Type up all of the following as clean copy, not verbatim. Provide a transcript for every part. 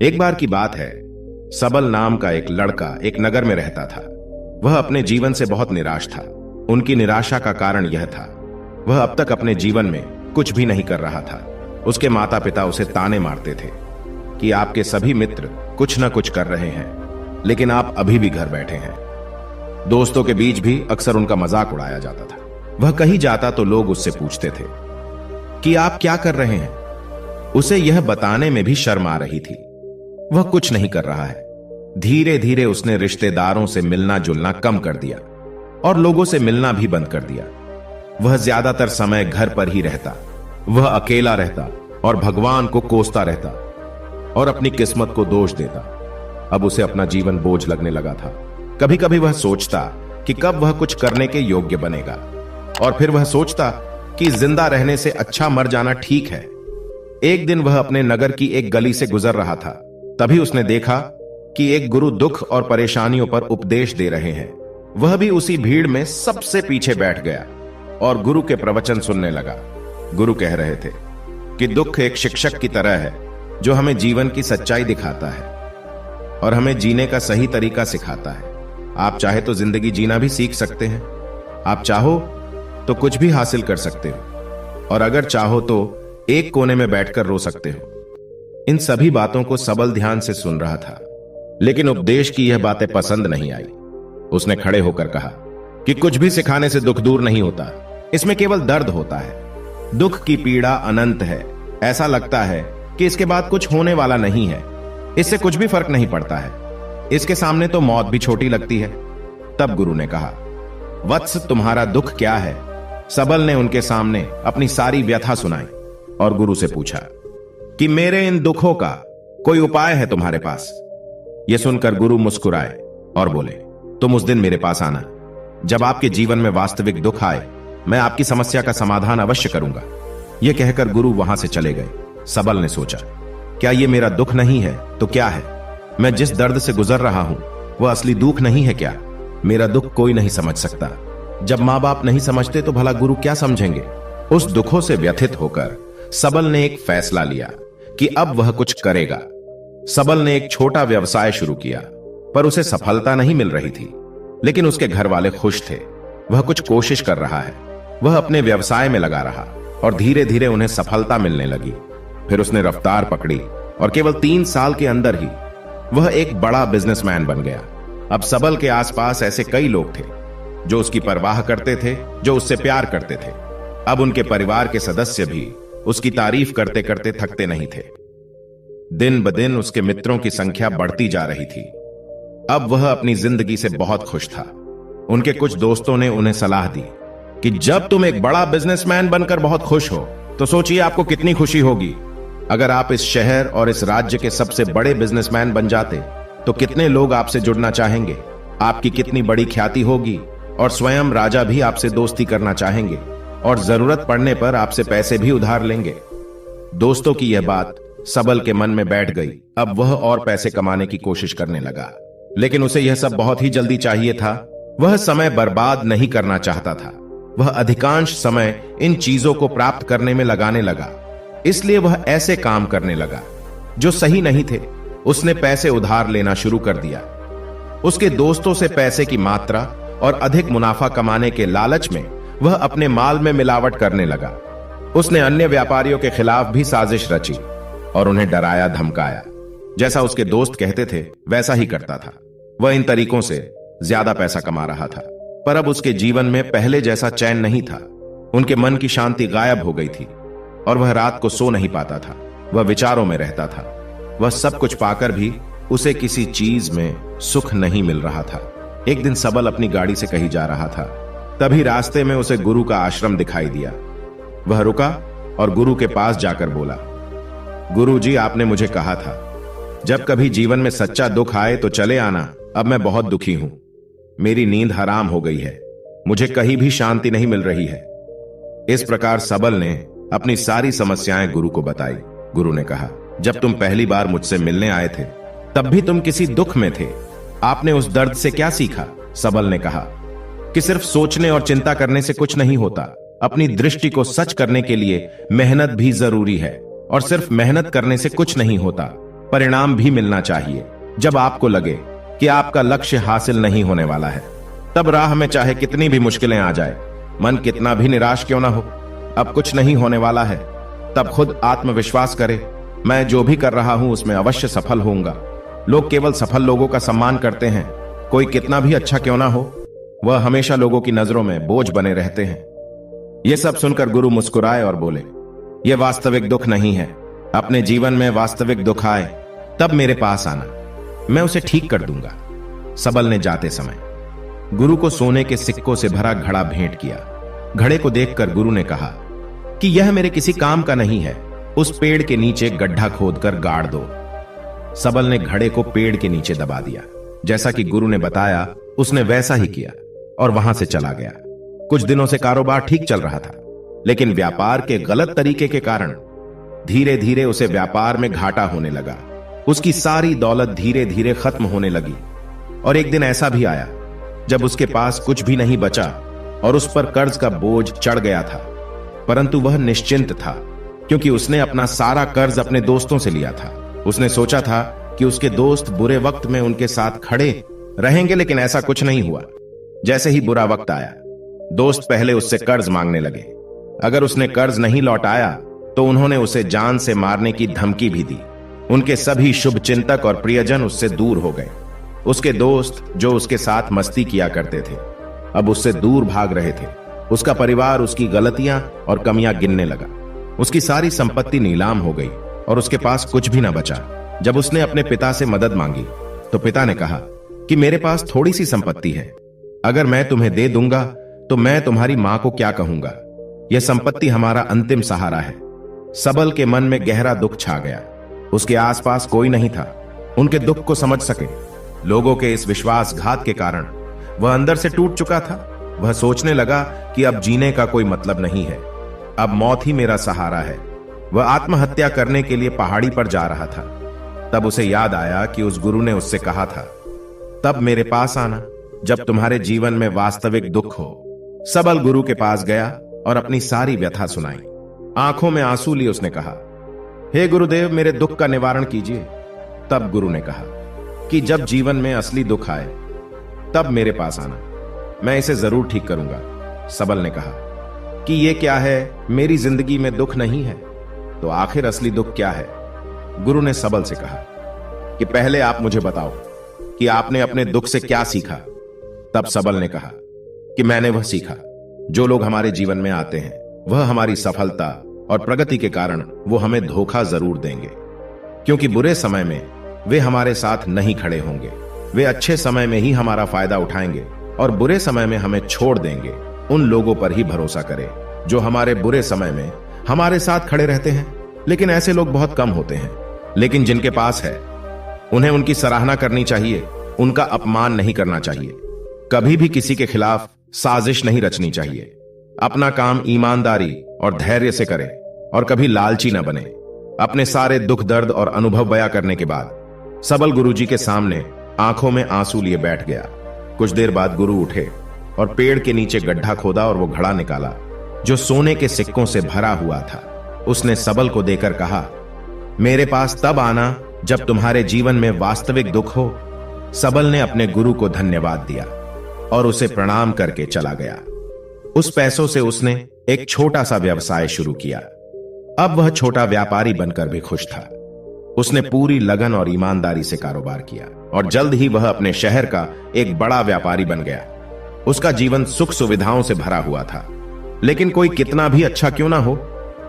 एक बार की बात है, सबल नाम का एक लड़का एक नगर में रहता था। वह अपने जीवन से बहुत निराश था। उनकी निराशा का कारण यह था, वह अब तक अपने जीवन में कुछ भी नहीं कर रहा था। उसके माता पिता उसे ताने मारते थे कि आपके सभी मित्र कुछ न कुछ कर रहे हैं, लेकिन आप अभी भी घर बैठे हैं। दोस्तों के बीच भी अक्सर उनका मजाक उड़ाया जाता था। वह कहीं जाता तो लोग उससे पूछते थे कि आप क्या कर रहे हैं। उसे यह बताने में भी शर्म आ रही थी। वह कुछ नहीं कर रहा है। धीरे धीरे उसने रिश्तेदारों से मिलना जुलना कम कर दिया और लोगों से मिलना भी बंद कर दिया। वह ज्यादातर समय घर पर ही रहता। वह अकेला रहता और भगवान को कोसता रहता और अपनी किस्मत को दोष देता। अब उसे अपना जीवन बोझ लगने लगा था। कभी कभी वह सोचता कि कब वह कुछ करने के योग्य बनेगा, और फिर वह सोचता कि जिंदा रहने से अच्छा मर जाना ठीक है। एक दिन वह अपने नगर की एक गली से गुजर रहा था। तभी उसने देखा कि एक गुरु दुख और परेशानियों पर उपदेश दे रहे हैं। वह भी उसी भीड़ में सबसे पीछे बैठ गया और गुरु के प्रवचन सुनने लगा। गुरु कह रहे थे कि दुख एक शिक्षक की तरह है जो हमें जीवन की सच्चाई दिखाता है और हमें जीने का सही तरीका सिखाता है। आप चाहे तो जिंदगी जीना भी सीख सकते हैं। आप चाहो तो कुछ भी हासिल कर सकते हो, और अगर चाहो तो एक कोने में बैठकर रो सकते हो। इन सभी बातों को सबल ध्यान से सुन रहा था, लेकिन उपदेश की यह बातें पसंद नहीं आई। उसने खड़े होकर कहा कि कुछ भी सिखाने से दुख दूर नहीं होता, इसमें केवल दर्द होता है। दुख की पीड़ा अनंत है। ऐसा लगता है कि इसके बाद कुछ होने वाला नहीं है। इससे कुछ भी फर्क नहीं पड़ता है। इसके सामने तो मौत भी छोटी लगती है। तब गुरु ने कहा, वत्स, तुम्हारा दुख क्या है? सबल ने उनके सामने अपनी सारी व्यथा सुनाई और गुरु से पूछा कि मेरे इन दुखों का कोई उपाय है तुम्हारे पास? यह सुनकर गुरु मुस्कुराए और बोले, तुम उस दिन मेरे पास आना जब आपके जीवन में वास्तविक दुख आए। मैं आपकी समस्या का समाधान अवश्य करूंगा। यह कहकर गुरु वहां से चले गए। सबल ने सोचा, क्या यह मेरा दुख नहीं है तो क्या है? मैं जिस दर्द से गुजर रहा हूं वह असली दुख नहीं है क्या? मेरा दुख कोई नहीं समझ सकता। जब मां बाप नहीं समझते तो भला गुरु क्या समझेंगे? उस दुखों से व्यथित होकर सबल ने एक फैसला लिया कि अब वह कुछ करेगा। सबल ने एक छोटा व्यवसाय शुरू किया, पर उसे सफलता नहीं मिल रही थी। लेकिन उसके घर वाले खुश थे। वह कुछ कोशिश कर रहा है। वह अपने व्यवसाय में लगा रहा और धीरे धीरे उन्हें सफलता मिलने लगी। फिर उसने रफ्तार पकड़ी और केवल 3 साल के अंदर ही वह एक बड़ा बिजनेसमैन बन गया। अब सबल के आसपास ऐसे कई लोग थे जो उसकी परवाह करते थे, जो उससे प्यार करते थे। अब उनके परिवार के सदस्य भी उसकी तारीफ करते करते थकते नहीं थे। दिन ब दिन उसके मित्रों की संख्या बढ़ती जा रही थी। अब वह अपनी जिंदगी से बहुत खुश था। उनके कुछ दोस्तों ने उन्हें सलाह दी कि जब तुम एक बड़ा बिजनेसमैन बनकर बहुत खुश हो तो सोचिए आपको कितनी खुशी होगी अगर आप इस शहर और इस राज्य के सबसे बड़े बिजनेसमैन बन जाते तो कितने लोग आपसे जुड़ना चाहेंगे। आपकी कितनी बड़ी ख्याति होगी और स्वयं राजा भी आपसे दोस्ती करना चाहेंगे और जरूरत पड़ने पर आपसे पैसे भी उधार लेंगे। दोस्तों की यह बात सबल के मन में बैठ गई। अब वह और पैसे कमाने की कोशिश करने लगा, लेकिन उसे यह सब बहुत ही जल्दी चाहिए था। वह समय बर्बाद नहीं करना चाहता था। वह अधिकांश समय इन चीजों को प्राप्त करने में लगाने लगा। इसलिए वह ऐसे काम करने लगा जो सही नहीं थे। उसने पैसे उधार लेना शुरू कर दिया। उसके दोस्तों से पैसे की मात्रा और अधिक मुनाफा कमाने के लालच में वह अपने माल में मिलावट करने लगा। उसने अन्य व्यापारियों के खिलाफ भी साजिश रची और उन्हें डराया धमकाया। जैसा उसके दोस्त कहते थे वैसा ही करता था। वह इन तरीकों से ज्यादा पैसा कमा रहा था, पर अब उसके जीवन में पहले जैसा चैन नहीं था। उनके मन की शांति गायब हो गई थी और वह रात को सो नहीं पाता था। वह विचारों में रहता था। वह सब कुछ पाकर भी उसे किसी चीज में सुख नहीं मिल रहा था। एक दिन सबल अपनी गाड़ी से कहीं जा रहा था। तभी रास्ते में उसे गुरु का आश्रम दिखाई दिया। वह रुका और गुरु के पास जाकर बोला, गुरु जी, आपने मुझे कहा था जब कभी जीवन में सच्चा दुख आए तो चले आना। अब मैं बहुत दुखी हूं। मेरी नींद हराम हो गई है। मुझे कहीं भी शांति नहीं मिल रही है। इस प्रकार सबल ने अपनी सारी समस्याएं गुरु को बताई। गुरु ने कहा, जब तुम पहली बार मुझसे मिलने आए थे तब भी तुम किसी दुख में थे। आपने उस दर्द से क्या सीखा? सबल ने कहा कि सिर्फ सोचने और चिंता करने से कुछ नहीं होता। अपनी दृष्टि को सच करने के लिए मेहनत भी जरूरी है, और सिर्फ मेहनत करने से कुछ नहीं होता। परिणाम भी मिलना चाहिए। जब आपको लगे कि आपका लक्ष्य हासिल नहीं होने वाला है, तब राह में चाहे कितनी भी मुश्किलें आ जाए, मन कितना भी निराश क्यों ना हो, अब कुछ नहीं होने वाला है, तब खुद आत्मविश्वास करे, मैं जो भी कर रहा हूं उसमें अवश्य सफल होऊंगा। लोग केवल सफल लोगों का सम्मान करते हैं। कोई कितना भी अच्छा क्यों ना हो, वह हमेशा लोगों की नजरों में बोझ बने रहते हैं। यह सब सुनकर गुरु मुस्कुराए और बोले, यह वास्तविक दुख नहीं है। अपने जीवन में वास्तविक दुख आए तब मेरे पास आना, मैं उसे ठीक कर दूंगा। सबल ने जाते समय गुरु को सोने के सिक्कों से भरा घड़ा भेंट किया। घड़े को देखकर गुरु ने कहा कि यह मेरे किसी काम का नहीं है, उस पेड़ के नीचे गड्ढा खोदकर गाड़ दो। सबल ने घड़े को पेड़ के नीचे दबा दिया। जैसा कि गुरु ने बताया उसने वैसा ही किया और वहां से चला गया। कुछ दिनों से कारोबार ठीक चल रहा था, लेकिन व्यापार के गलत तरीके के कारण धीरे धीरे उसे व्यापार में घाटा होने लगा। उसकी सारी दौलत धीरे धीरे खत्म होने लगी और एक दिन ऐसा भी आया जब उसके पास कुछ भी नहीं बचा और उस पर कर्ज का बोझ चढ़ गया था। परंतु वह निश्चिंत था, क्योंकि उसने अपना सारा कर्ज अपने दोस्तों से लिया था। उसने सोचा था कि उसके दोस्त बुरे वक्त में उनके साथ खड़े रहेंगे, लेकिन ऐसा कुछ नहीं हुआ। जैसे ही बुरा वक्त आया, दोस्त पहले उससे कर्ज मांगने लगे। अगर उसने कर्ज नहीं लौटाया तो उन्होंने उसे जान से मारने की धमकी भी दी। उनके सभी शुभ चिंतक और प्रियजन उससे दूर हो गए। उसके दोस्त जो उसके साथ मस्ती किया करते थे, अब उससे दूर भाग रहे थे। उसका परिवार उसकी गलतियां और कमियां गिनने लगा। उसकी सारी संपत्ति नीलाम हो गई और उसके पास कुछ भी ना बचा। जब उसने अपने पिता से मदद मांगी तो पिता ने कहा कि मेरे पास थोड़ी सी संपत्ति है, अगर मैं तुम्हें दे दूंगा तो मैं तुम्हारी मां को क्या कहूंगा। यह संपत्ति हमारा अंतिम सहारा है। सबल के मन में गहरा दुख छा गया। उसके आसपास कोई नहीं था उनके दुख को समझ सके। लोगों के इस विश्वासघात के कारण वह अंदर से टूट चुका था। वह सोचने लगा कि अब जीने का कोई मतलब नहीं है, अब मौत ही मेरा सहारा है। वह आत्महत्या करने के लिए पहाड़ी पर जा रहा था। तब उसे याद आया कि उस गुरु ने उससे कहा था, तब मेरे पास आना जब तुम्हारे जीवन में वास्तविक दुख हो। सबल गुरु के पास गया और अपनी सारी व्यथा सुनाई। आंखों में आंसू लिए उसने कहा, हे गुरुदेव, मेरे दुख का निवारण कीजिए। तब गुरु ने कहा कि जब जीवन में असली दुख आए तब मेरे पास आना, मैं इसे जरूर ठीक करूंगा। सबल ने कहा कि यह क्या है, मेरी जिंदगी में दुख नहीं है तो आखिर असली दुख क्या है। गुरु ने सबल से कहा कि पहले आप मुझे बताओ कि आपने अपने दुख से क्या सीखा। तब सबल ने कहा कि मैंने वह सीखा, जो लोग हमारे जीवन में आते हैं वह हमारी सफलता और प्रगति के कारण वो हमें धोखा जरूर देंगे, क्योंकि बुरे समय में वे हमारे साथ नहीं खड़े होंगे। वे अच्छे समय में ही हमारा फायदा उठाएंगे और बुरे समय में हमें छोड़ देंगे। उन लोगों पर ही भरोसा करें जो हमारे बुरे समय में हमारे साथ खड़े रहते हैं। लेकिन ऐसे लोग बहुत कम होते हैं, लेकिन जिनके पास है उन्हें उनकी सराहना करनी चाहिए, उनका अपमान नहीं करना चाहिए। कभी भी किसी के खिलाफ साजिश नहीं रचनी चाहिए। अपना काम ईमानदारी और धैर्य से करें और कभी लालची न बने। अपने सारे दुख दर्द और अनुभव बयां करने के बाद सबल गुरुजी के सामने आंखों में आंसू लिए बैठ गया। कुछ देर बाद गुरु उठे और पेड़ के नीचे गड्ढा खोदा और वो घड़ा निकाला जो सोने के सिक्कों से भरा हुआ था। उसने सबल को देकर कहा, मेरे पास तब आना जब तुम्हारे जीवन में वास्तविक दुख हो। सबल ने अपने गुरु को धन्यवाद दिया और उसे प्रणाम करके चला गया। उस पैसों से उसने एक छोटा सा व्यवसाय शुरू किया। अब वह छोटा व्यापारी बनकर भी खुश था। उसने पूरी लगन और ईमानदारी से कारोबार किया और जल्द ही वह अपने शहर का एक बड़ा व्यापारी बन गया। उसका जीवन सुख सुविधाओं से भरा हुआ था। लेकिन कोई कितना भी अच्छा क्यों ना हो,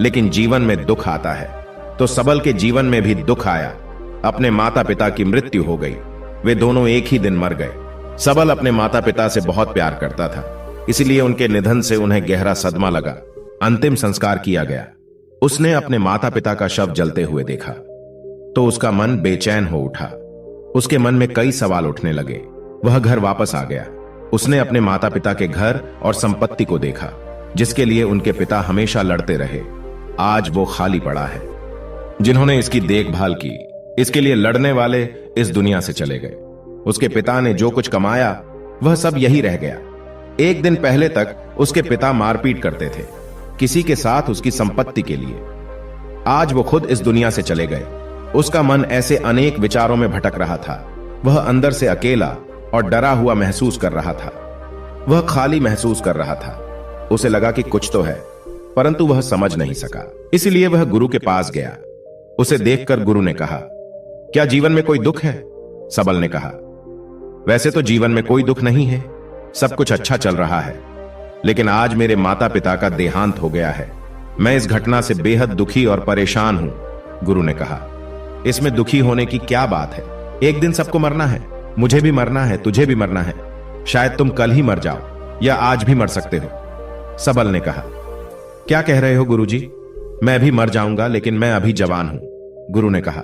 लेकिन जीवन में दुख आता है। तो सबल के जीवन में भी दुख आया। अपने माता पिता की मृत्यु हो गई। वे दोनों एक ही दिन मर गए। सबल अपने माता पिता से बहुत प्यार करता था, इसलिए उनके निधन से उन्हें गहरा सदमा लगा। अंतिम संस्कार किया गया। उसने अपने माता पिता का शव जलते हुए देखा तो उसका मन बेचैन हो उठा। उसके मन में कई सवाल उठने लगे। वह घर वापस आ गया। उसने अपने माता पिता के घर और संपत्ति को देखा, जिसके लिए उनके पिता हमेशा लड़ते रहे। आज वो खाली पड़ा है। जिन्होंने इसकी देखभाल की, इसके लिए लड़ने वाले इस दुनिया से चले गए। उसके पिता ने जो कुछ कमाया वह सब यही रह गया। एक दिन पहले तक उसके पिता मारपीट करते थे किसी के साथ उसकी संपत्ति के लिए। आज वो खुद इस दुनिया से चले गए। उसका मन ऐसे अनेक विचारों में भटक रहा था। वह अंदर से अकेला और डरा हुआ महसूस कर रहा था। वह खाली महसूस कर रहा था। उसे लगा कि कुछ तो है, परंतु वह समझ नहीं सका। इसलिए वह गुरु के पास गया। उसे देखकर गुरु ने कहा, क्या जीवन में कोई दुख है? सबल ने कहा, वैसे तो जीवन में कोई दुख नहीं है, सब कुछ अच्छा चल रहा है, लेकिन आज मेरे माता पिता का देहांत हो गया है। मैं इस घटना से बेहद दुखी और परेशान हूं। गुरु ने कहा, इसमें दुखी होने की क्या बात है? एक दिन सबको मरना है, मुझे भी मरना है, तुझे भी मरना है। शायद तुम कल ही मर जाओ या आज भी मर सकते हो। सबल ने कहा, क्या कह रहे हो गुरुजी? मैं भी मर जाऊंगा, लेकिन मैं अभी जवान हूं। गुरु ने कहा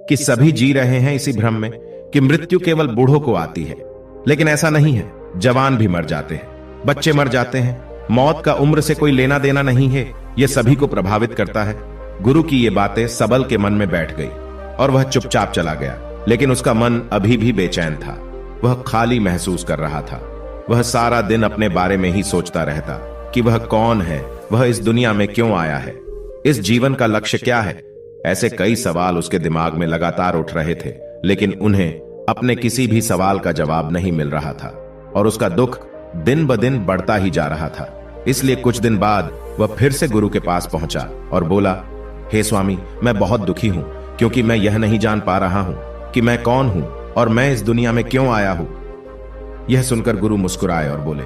कि सभी जी रहे हैं इसी भ्रम में कि मृत्यु केवल बूढ़ों को आती है, लेकिन ऐसा नहीं है। जवान भी मर जाते हैं, बच्चे मर जाते हैं। मौत का उम्र से कोई लेना देना नहीं है, यह सभी को प्रभावित करता है। गुरु की ये बातें सबल के मन में बैठ गई और वह चुपचाप चला गया, लेकिन उसका मन अभी भी बेचैन था। वह खाली महसूस कर रहा था। वह सारा दिन अपने बारे में ही सोचता रहता कि वह कौन है, वह इस दुनिया में क्यों आया है, इस जीवन का लक्ष्य क्या है। ऐसे कई सवाल उसके दिमाग में लगातार उठ रहे थे, लेकिन उन्हें अपने किसी भी सवाल का जवाब नहीं मिल रहा था और उसका दुख दिन ब दिन बढ़ता ही जा रहा था। इसलिए कुछ दिन बाद वह फिर से गुरु के पास पहुंचा और बोला, हे स्वामी, मैं बहुत दुखी हूं, क्योंकि मैं यह नहीं जान पा रहा हूं कि मैं कौन हूं और मैं इस दुनिया में क्यों आया हूं। यह सुनकर गुरु मुस्कुराए और बोले,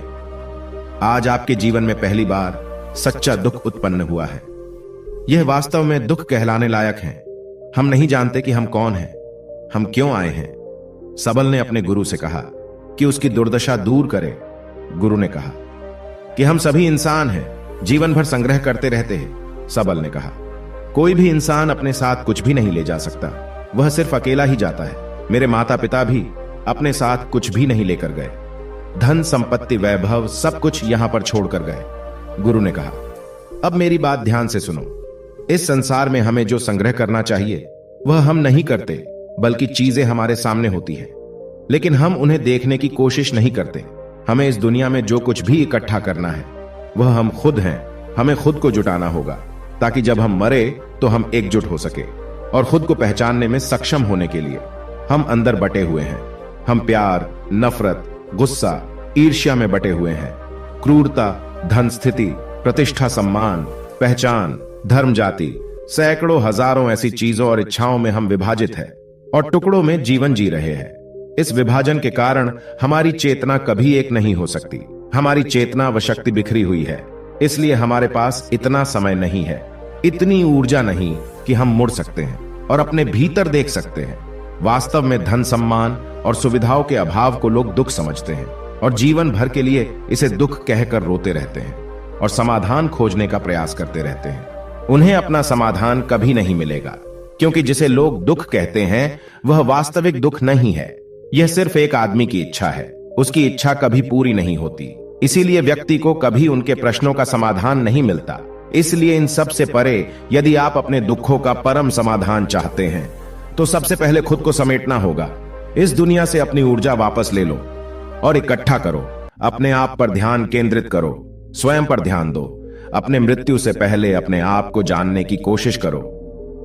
आज आपके जीवन में पहली बार सच्चा दुख उत्पन्न हुआ है। यह वास्तव में दुख कहलाने लायक है। हम नहीं जानते कि हम कौन हैं, हम क्यों आए हैं। सबल ने अपने गुरु से कहा कि उसकी दुर्दशा दूर करे। गुरु ने कहा कि हम सभी इंसान हैं, जीवन भर संग्रह करते रहते हैं। सबल ने कहा, कोई भी इंसान अपने साथ कुछ भी नहीं ले जा सकता, वह सिर्फ अकेला ही जाता है। मेरे माता पिता भी अपने साथ कुछ भी नहीं लेकर गए, धन संपत्ति वैभव सब कुछ यहां पर छोड़कर गए। गुरु ने कहा, अब मेरी बात ध्यान से सुनो। इस संसार में हमें जो संग्रह करना चाहिए वह हम नहीं करते, बल्कि चीजें हमारे सामने होती है, लेकिन हम उन्हें देखने की कोशिश नहीं करते। हमें इस दुनिया में जो कुछ भी इकट्ठा करना है वह हम खुद हैं। हमें खुद को जुटाना होगा, ताकि जब हम मरे तो हम एकजुट हो सके और खुद को पहचानने में सक्षम होने के लिए। हम अंदर बटे हुए हैं। हम प्यार, नफरत, गुस्सा, ईर्ष्या में बटे हुए हैं। क्रूरता, धन, स्थिति, प्रतिष्ठा, सम्मान, पहचान, धर्म, जाति, सैकड़ों हजारों ऐसी चीजों और इच्छाओं में हम विभाजित हैं और टुकड़ों में जीवन जी रहे हैं। इस विभाजन के कारण हमारी चेतना कभी एक नहीं हो सकती। हमारी चेतना व शक्ति बिखरी हुई है, इसलिए हमारे पास इतना समय नहीं है, इतनी ऊर्जा नहीं कि हम मुड़ सकते हैं और अपने भीतर देख सकते हैं। वास्तव में धन, सम्मान और सुविधाओं के अभाव को लोग दुख समझते हैं और जीवन भर के लिए इसे दुख कहकर रोते रहते हैं और समाधान खोजने का प्रयास करते रहते हैं। उन्हें अपना समाधान कभी नहीं मिलेगा, क्योंकि जिसे लोग दुख कहते हैं वह वास्तविक दुख नहीं है। यह सिर्फ एक आदमी की इच्छा है। उसकी इच्छा कभी पूरी नहीं होती, इसीलिए व्यक्ति को कभी उनके प्रश्नों का समाधान नहीं मिलता। इसलिए इन सब से परे यदि आप अपने दुखों का परम समाधान चाहते हैं तो सबसे पहले खुद को समेटना होगा। इस दुनिया से अपनी ऊर्जा वापस ले लो और इकट्ठा करो। अपने आप पर ध्यान केंद्रित करो, स्वयं पर ध्यान दो। अपने मृत्यु से पहले अपने आप को जानने की कोशिश करो।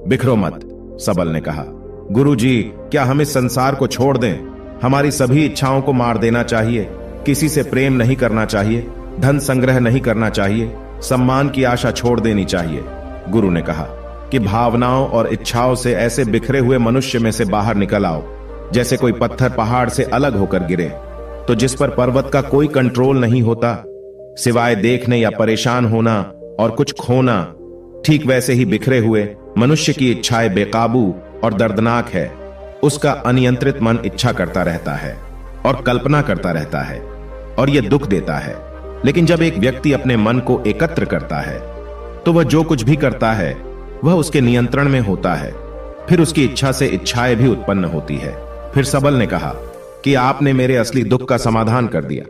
बिखरो मत, सबल ने कहा। गुरुजी, क्या हम इस संसार को छोड़ दें? हमारी सभी इच्छाओं को मार देना चाहिए। किसी से प्रेम नहीं करना चाहिए, धन संग्रह नहीं करना चाहिए, सम्मान की आशा छोड़ देनी चाहिए। गुरु ने कहा कि भावनाओं और इच्छाओं से ऐसे बिखरे हुए मनुष्य में से बाहर निकल आओ, जैसे कोई पत्थर पहाड़ से अलग होकर गिरे तो जिस पर पर्वत का कोई कंट्रोल नहीं होता सिवाय देखने या परेशान होना और कुछ खोना। ठीक वैसे ही बिखरे हुए मनुष्य की इच्छाएं बेकाबू और दर्दनाक है। उसका अनियंत्रित मन इच्छा करता रहता है और कल्पना करता रहता है और यह दुख देता है। लेकिन जब एक व्यक्ति अपने मन को एकत्र करता है तो वह जो कुछ भी करता है वह उसके नियंत्रण में होता है। फिर उसकी इच्छा से इच्छाएं भी उत्पन्न होती है। फिर सबल ने कहा कि आपने मेरे असली दुख का समाधान कर दिया।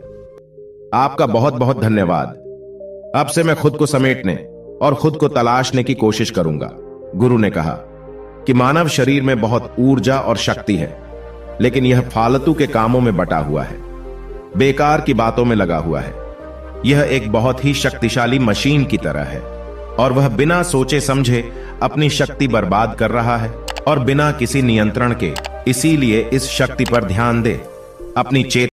आपका बहुत बहुत धन्यवाद। अब से मैं खुद को समेटने और खुद को तलाशने की कोशिश करूंगा। गुरु ने कहा कि मानव शरीर में बहुत ऊर्जा और शक्ति है, लेकिन यह फालतू के कामों में बटा हुआ है, बेकार की बातों में लगा हुआ है। यह एक बहुत ही शक्तिशाली मशीन की तरह है और वह बिना सोचे समझे अपनी शक्ति बर्बाद कर रहा है। और बिना किसी नियंत्रण के। इसीलिए इस शक्ति पर ध्यान दे, अपनी चेतना